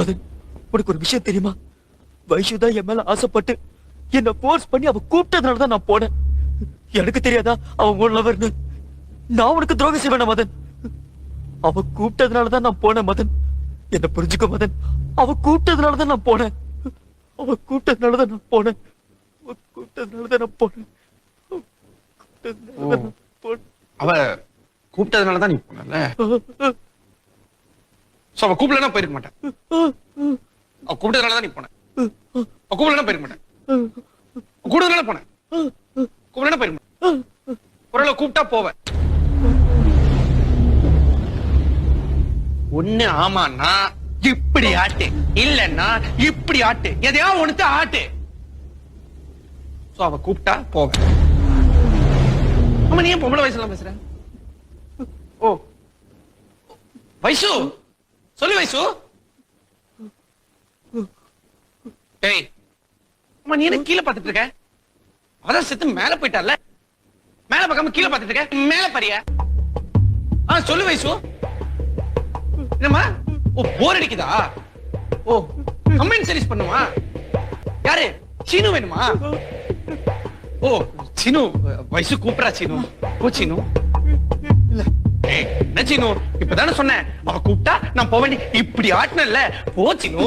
மதன், உனக்கு ஒரு விஷயம் தெரியுமா? வைஷு தான் என் மேல ஆசைப்பட்டு என்ன போர்ஸ் பண்ணி அவ கூப்பிட்டதுனால தான் நான் போனேன். எனக்கு தெரியாதா அவன் உன் லவர்னு? நான் உனக்கு துரோகம் செய்வேன மதன்? அவ கூப்பிட்டதுனால தான் நான் போனேன் மதன். என்ன புரிஞ்சுக்கோ மதன். அவ கூப்பிட்டதுனால தான் நான் போனேன். அவ கூப்பிட்டதுனால தான் நான் போனேன். அவ கூப்பிட்டதுனால தான் நான் போனேன். அவ கூப்பிட்டதுனால தான் நீ போனல. அவ கூப்பிடலன்னா போயிருக்க மாட்டேன். அவ கூப்பிட்டதுனால தான் நீ போன. அவ கூப்பிடலன்னா போயிருக்க மாட்டேன். கூப்பிட்டதுனால போனேன். கூப்பிடலன்னா போயிருக்க மாட்டேன். ஒரு கூப்பிட்டா போவேன். ஒண்ணு ஆமான்னா இப்படி ஆட்டு, இல்லன்னா இப்படி ஆட்டு, எதையா ஒண்ணுத்த ஆட்டு. அவ கூப்பிட்டா போவேன். ஆமா, நீ ஏன் பொம்பளை வயசுல பேசுற? ஓ வைசு, சொல்லு வைசு. டேய், அம்மா நீ என்ன கீழே பாத்துட்டு இருக்க? அதான் செத்து மேல போயிட்டார்ல. மேல பார்க்காம கீழே பாத்துட்டு இருக்க. மேல பாரியா? சொல்லு வைசு. என்னம்மா? ஓ போர் அடிக்குதா? ஓ கம்பெனி சர்வீஸ் பண்ணுமா? யாரு? சீனு வேணுமா? ஓ சீனு, வைசு கூப்பிடா சீனு. ஓ சீனு. இல்ல என்ன சீனு, இப்பதானே சொன்னேன் அவ கூப்பிட்டா நான் போவேண்டி. இப்படி ஆட்டினல்ல. போ சீனு.